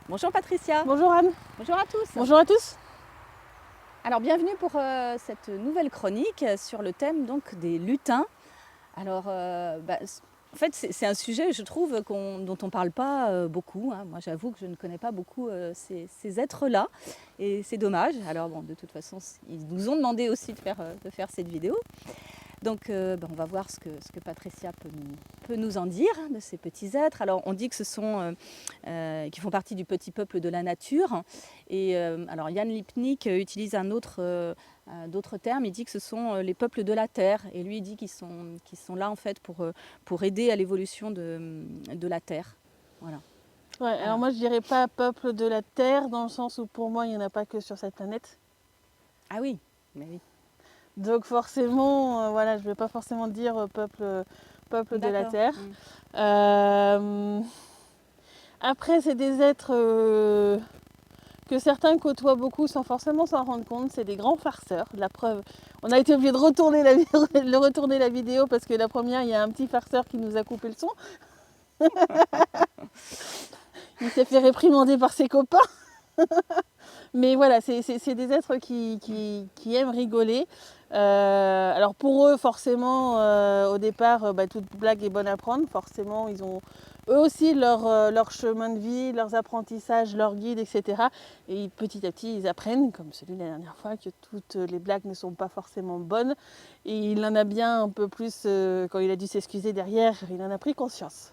Bonjour Patricia. Bonjour Anne. Bonjour à tous. Bonjour à tous. Alors bienvenue pour cette nouvelle chronique sur le thème donc des lutins. Alors en fait c'est un sujet je trouve dont on ne parle pas beaucoup. Moi j'avoue que je ne connais pas beaucoup ces êtres-là et c'est dommage. Alors bon de toute façon ils nous ont demandé aussi de faire cette vidéo. Donc on va voir ce que Patricia peut nous en dire de ces petits êtres. Alors on dit que ce sont qui font partie du petit peuple de la nature. Et alors Jan Lipnik utilise d'autres termes. Il dit que ce sont les peuples de la terre. Et lui il dit qu'ils sont là en fait pour aider à l'évolution de la terre. Voilà. Ouais, alors moi je dirais pas peuple de la Terre dans le sens où pour moi il n'y en a pas que sur cette planète. Ah oui, mais oui. Donc forcément, voilà, je ne vais pas forcément dire peuple de la D'accord. Terre. Après c'est des êtres que certains côtoient beaucoup sans forcément s'en rendre compte. C'est des grands farceurs. La preuve, on a été obligé de retourner la vidéo parce que la première, il y a un petit farceur qui nous a coupé le son. Il s'est fait réprimander par ses copains. Mais voilà, c'est des êtres qui aiment rigoler. Alors pour eux, forcément, au départ, toute blague est bonne à prendre. Forcément, ils ont eux aussi leur chemin de vie, leurs apprentissages, leurs guides, etc. Et petit à petit, ils apprennent, comme celui de la dernière fois, que toutes les blagues ne sont pas forcément bonnes. Et il en a bien un peu plus, quand il a dû s'excuser derrière, il en a pris conscience.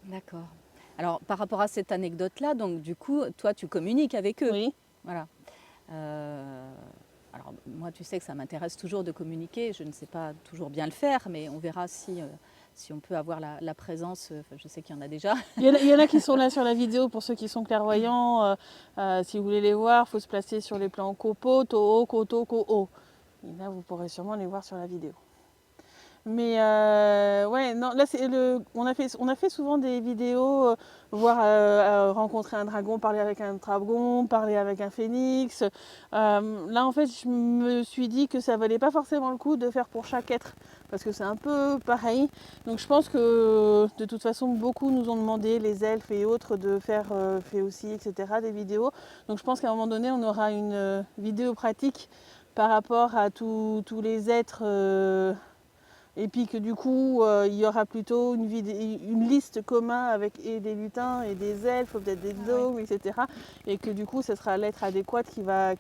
D'accord. Alors par rapport à cette anecdote-là, donc du coup, toi tu communiques avec eux. Oui. Voilà. Alors moi, tu sais que ça m'intéresse toujours de communiquer. Je ne sais pas toujours bien le faire, mais on verra si on peut avoir la présence. Je sais qu'il y en a déjà. Il y en a qui sont là sur la vidéo pour ceux qui sont clairvoyants. Si vous voulez les voir, il faut se placer sur les plans Kopo, Toho, Koto, Ko-O. Et là, vous pourrez sûrement les voir sur la vidéo. Mais ouais, non, là, on a fait souvent des vidéos, voir rencontrer un dragon, parler avec un dragon, parler avec un phénix. Là, en fait, je me suis dit que ça valait pas forcément le coup de faire pour chaque être, parce que c'est un peu pareil. Donc je pense que de toute façon, beaucoup nous ont demandé, les elfes et autres, de faire fait aussi, etc., des vidéos. Donc je pense qu'à un moment donné, on aura une vidéo pratique par rapport à tous les êtres. Et puis que du coup, il y aura plutôt une liste commune avec et des lutins et des elfes, peut-être des gnomes, etc. Et que du coup, ce sera l'être adéquat qui va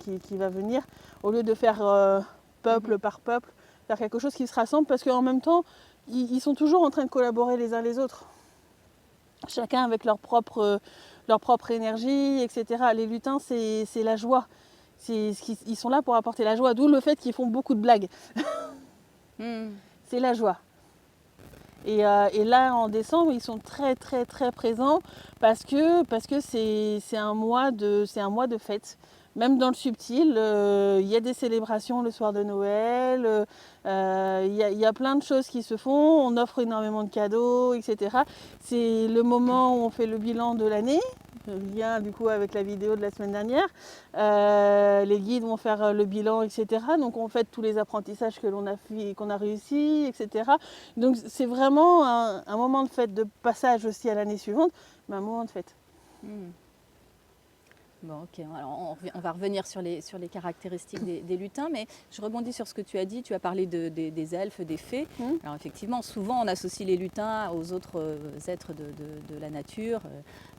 venir, au lieu de faire peuple par peuple, faire quelque chose qui se rassemble, parce qu'en même temps, ils sont toujours en train de collaborer les uns les autres. Chacun avec leur propre énergie, etc. Les lutins, c'est la joie. Ils sont là pour apporter la joie, d'où le fait qu'ils font beaucoup de blagues. C'est la joie. Et là, en décembre, ils sont très très très présents parce que c'est un mois de fête. Même dans le subtil, il y a des célébrations le soir de Noël, il y a plein de choses qui se font, on offre énormément de cadeaux, etc. C'est le moment où on fait le bilan de l'année, lien du coup avec la vidéo de la semaine dernière. Les guides vont faire le bilan, etc. Donc on fait tous les apprentissages qu'on a réussi, etc. Donc c'est vraiment un moment de fête, de passage aussi à l'année suivante, mais un moment de fête. Bon, ok. Alors, on va revenir sur les caractéristiques des lutins, mais je rebondis sur ce que tu as dit. Tu as parlé des elfes, des fées. Alors, effectivement, souvent, on associe les lutins aux autres êtres de la nature,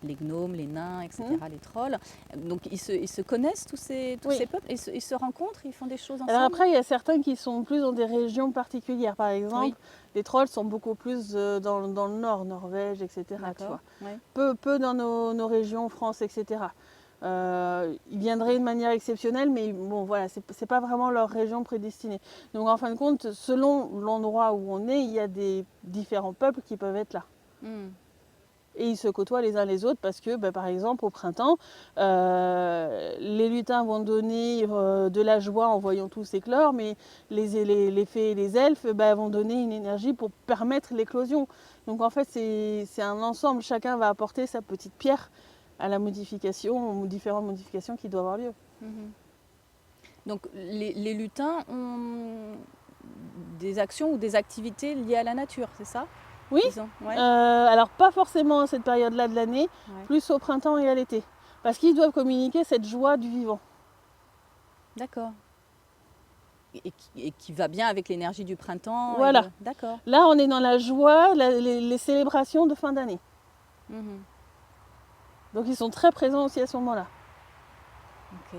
les gnomes, les nains, etc., les trolls. Donc, ils se connaissent, tous ces peuples, et ils se rencontrent, ils font des choses ensemble. Alors après, il y a certains qui sont plus dans des régions particulières. Par exemple, les trolls sont beaucoup plus dans le nord, Norvège, etc. Tu vois. Peu dans nos régions, France, etc. Ils viendraient de manière exceptionnelle, mais bon, voilà, c'est pas vraiment leur région prédestinée. Donc en fin de compte, selon l'endroit où on est, il y a des différents peuples qui peuvent être là. Et ils se côtoient les uns les autres parce que, par exemple, au printemps, les lutins vont donner de la joie en voyant tous éclore, mais les fées et les elfes vont donner une énergie pour permettre l'éclosion. Donc en fait, c'est un ensemble, chacun va apporter sa petite pierre à la modification, aux différentes modifications qui doivent avoir lieu. Donc les lutins ont des actions ou des activités liées à la nature, c'est ça ? Oui. Ouais. Alors pas forcément à cette période-là de l'année, Ouais. plus au printemps et à l'été. Parce qu'ils doivent communiquer cette joie du vivant. D'accord. Et qui va bien avec l'énergie du printemps. Voilà. D'accord. Là, on est dans la joie, les célébrations de fin d'année. Mhm. Donc ils sont très présents aussi à ce moment-là. Ok.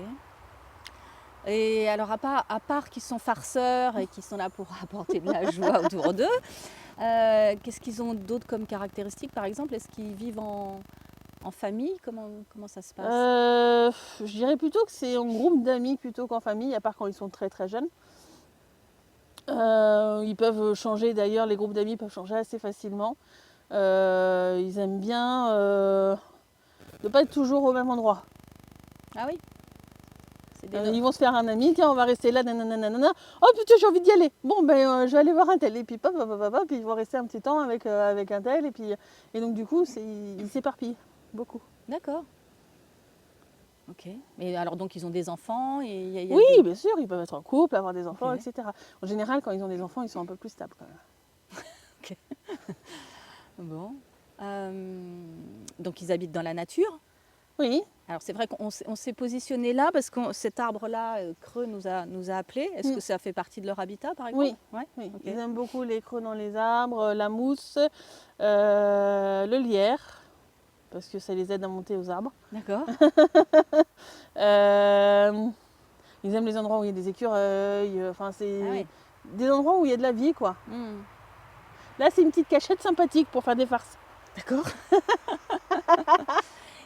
Et alors, à part qu'ils sont farceurs et qu'ils sont là pour apporter de la joie autour d'eux, qu'est-ce qu'ils ont d'autre comme caractéristiques, par exemple? Est-ce qu'ils vivent en famille? Comment ça se passe? Je dirais plutôt que c'est en groupe d'amis plutôt qu'en famille, à part quand ils sont très très jeunes. Ils peuvent changer d'ailleurs, les groupes d'amis peuvent changer assez facilement. Ils aiment bien ne pas être toujours au même endroit. Ah oui? C'est Ils vont se faire un ami, tiens, on va rester là, nanana. Oh putain, j'ai envie d'y aller. Bon, ben, je vais aller voir un tel. Et puis, puis ils vont rester un petit temps avec un tel. Et donc, du coup, ils s'éparpillent beaucoup. D'accord. Ok. Mais alors, donc, ils ont des enfants et il y a Oui, des... bien sûr, ils peuvent être en couple, avoir des enfants, Ok. etc. En général, quand ils ont des enfants, ils sont un peu plus stables quand même. Bon. Donc, ils habitent dans la nature. Oui. Alors, c'est vrai qu'on s'est positionné là parce que cet arbre-là, creux, nous a appelés. Est-ce que ça fait partie de leur habitat, par exemple? Oui. Ouais. Oui. Ok. Ils aiment beaucoup les creux dans les arbres, la mousse, le lierre, parce que ça les aide à monter aux arbres. D'accord. Ils aiment les endroits où il y a des écureuils, enfin c'est Ah ouais. des endroits où il y a de la vie quoi. Hmm. Là c'est une petite cachette sympathique pour faire des farces. D'accord.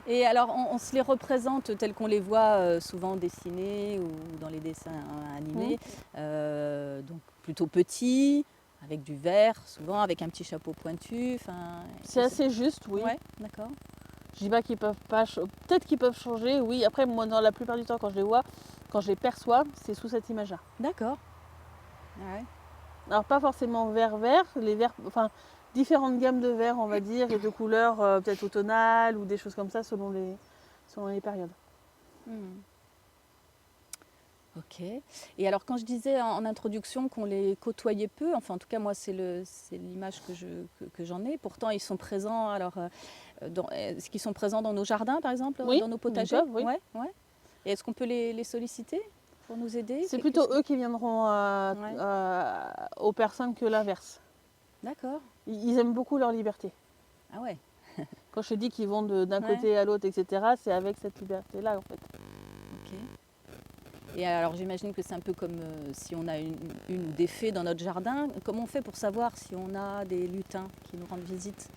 Et alors, on se les représente tels qu'on les voit souvent dessinés ou dans les dessins animés. Donc, plutôt petits, avec du vert, souvent avec un petit chapeau pointu. C'est assez juste, oui. Ouais, d'accord. Je dis pas qu'ils peuvent pas, peut-être qu'ils peuvent changer, oui. Après moi dans la plupart du temps quand je les vois, quand je les perçois, c'est sous cette image-là. D'accord. Ah ouais. Alors pas forcément vert, les verts, enfin différentes gammes de verts on va dire et de couleurs peut-être automnales ou des choses comme ça selon les périodes. Hmm. Ok. Et alors, quand je disais en introduction qu'on les côtoyait peu, enfin, en tout cas, moi, c'est l'image que j'en ai. Pourtant, ils sont présents. Alors, est-ce qu'ils sont présents dans nos jardins, par exemple, Oui, dans nos ils potagers? peuvent, oui. Ouais, ouais. Et est-ce qu'on peut les solliciter pour nous aider? C'est plutôt eux qui viendront Ouais. aux personnes que l'inverse. D'accord. Ils aiment beaucoup leur liberté. Ah ouais. Quand je te dis qu'ils vont d'un Ouais. côté à l'autre, etc., c'est avec cette liberté-là en fait. Ok. Et alors, j'imagine que c'est un peu comme si on a une ou des fées dans notre jardin. Comment on fait pour savoir si on a des lutins qui nous rendent visite?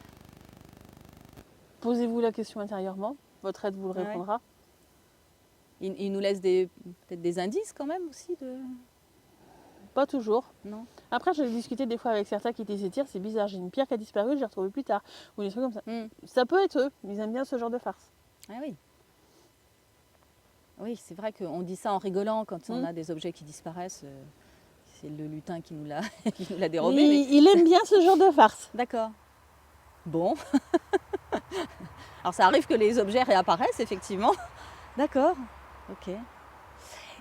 Posez-vous la question intérieurement, votre aide vous le Ouais. répondra. Ils nous laissent peut-être des indices quand même aussi Pas toujours. Non. Après, j'ai discuté des fois avec certains qui disaient tiens, c'est bizarre, j'ai une pierre qui a disparu, je l'ai retrouvée plus tard. Ou des trucs comme ça. Ça peut être eux, ils aiment bien ce genre de farce. Ah oui. Oui, c'est vrai qu'on dit ça en rigolant quand on a des objets qui disparaissent. C'est le lutin qui nous l'a dérobé. Il aime bien ce genre de farce. D'accord. Bon. Alors ça arrive que les objets réapparaissent, effectivement. D'accord. Ok.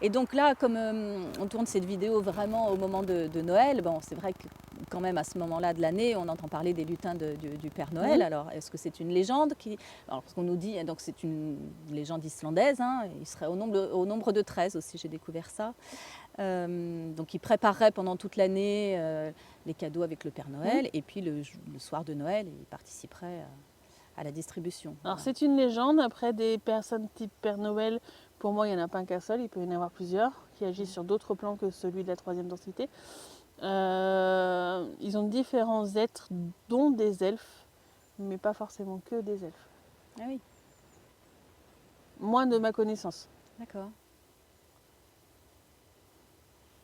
Et donc là, comme on tourne cette vidéo vraiment au moment de Noël, bon, c'est vrai que quand même à ce moment-là de l'année, on entend parler des lutins du Père Noël. Alors, est-ce que c'est une légende Alors, parce qu'on nous dit, donc c'est une légende islandaise, hein, il serait au nombre de 13 aussi, j'ai découvert ça. Donc, il préparerait pendant toute l'année les cadeaux avec le Père Noël, et puis le soir de Noël, il participerait à la distribution. Alors, c'est une légende, après des personnes type Père Noël. Pour moi, il n'y en a pas qu'un seul, il peut y en avoir plusieurs qui agissent sur d'autres plans que celui de la 3e densité. Ils ont différents êtres, dont des elfes, mais pas forcément que des elfes. Ah oui. Moins de ma connaissance. D'accord.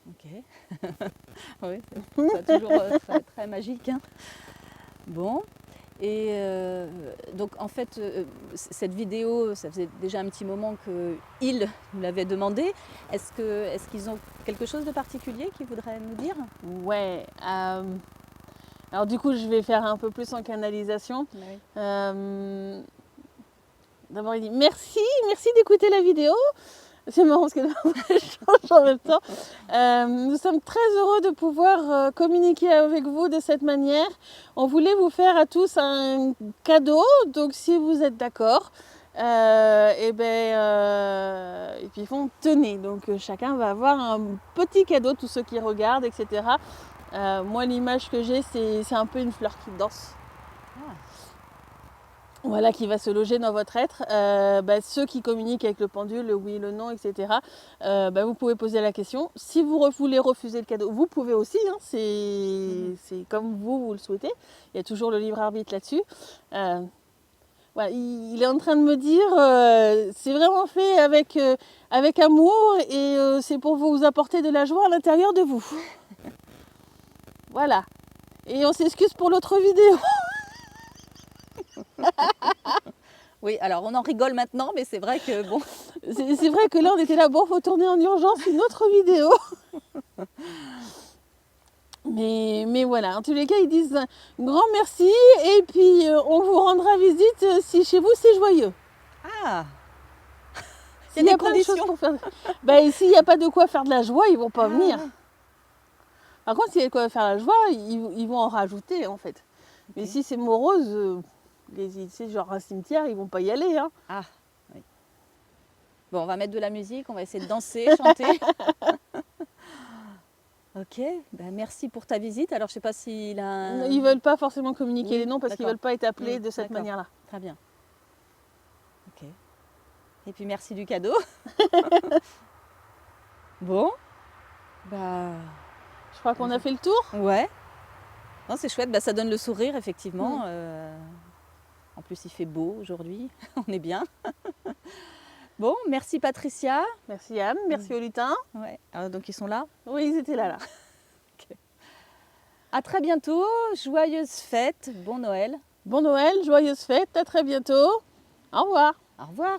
Ok. Oui, c'est toujours très magique. Hein. Bon. Et donc en fait, cette vidéo, ça faisait déjà un petit moment qu'ils nous l'avaient demandé. Est-ce qu'ils ont quelque chose de particulier qu'ils voudraient nous dire? Ouais. Alors du coup, je vais faire un peu plus en canalisation. Oui. D'abord, il dit merci d'écouter la vidéo. C'est marrant parce que je change en même temps. Nous sommes très heureux de pouvoir communiquer avec vous de cette manière. On voulait vous faire à tous un cadeau, donc si vous êtes d'accord, et puis tenez. Donc chacun va avoir un petit cadeau, tous ceux qui regardent, etc. Moi, l'image que j'ai, c'est un peu une fleur qui danse. Voilà, qui va se loger dans votre être. Ceux qui communiquent avec le pendule, le oui, le non, etc., vous pouvez poser la question. Si vous voulez refuser le cadeau, vous pouvez aussi, hein, c'est comme vous le souhaitez. Il y a toujours le libre arbitre là-dessus. Voilà, il est en train de me dire, c'est vraiment fait avec amour et c'est pour vous apporter de la joie à l'intérieur de vous. Voilà. Et on s'excuse pour l'autre vidéo. Oui, alors on en rigole maintenant, mais c'est vrai que bon. C'est vrai que là, on était là, bon, faut tourner en urgence une autre vidéo. Mais voilà, en tous les cas, ils disent un grand merci et puis on vous rendra visite si chez vous c'est joyeux. Ah, Il y a plein de choses pour faire. S'il n'y a pas de quoi faire de la joie, ils vont pas venir. Par contre, s'il y a de quoi faire la joie, ils vont en rajouter en fait. Okay. Mais si c'est morose, c'est genre un cimetière, ils vont pas y aller. Hein. Ah, oui. Bon, on va mettre de la musique, on va essayer de danser, chanter. Ok, merci pour ta visite. Alors, je sais pas s'il a... Ils veulent pas forcément communiquer les noms parce qu'ils veulent pas être appelés de cette manière-là. Très bien. Ok. Et puis, merci du cadeau. Bon. Je crois qu'on a fait le tour. Ouais. Non, c'est chouette, ça donne le sourire, effectivement. En plus, il fait beau aujourd'hui. On est bien. Bon, merci Patricia. Merci Anne, merci aux lutins. Ouais. Donc ils sont là? Oui, ils étaient là. Okay. À très bientôt, joyeuses fêtes, bon Noël. Bon Noël, joyeuses fêtes, à très bientôt. Au revoir. Au revoir.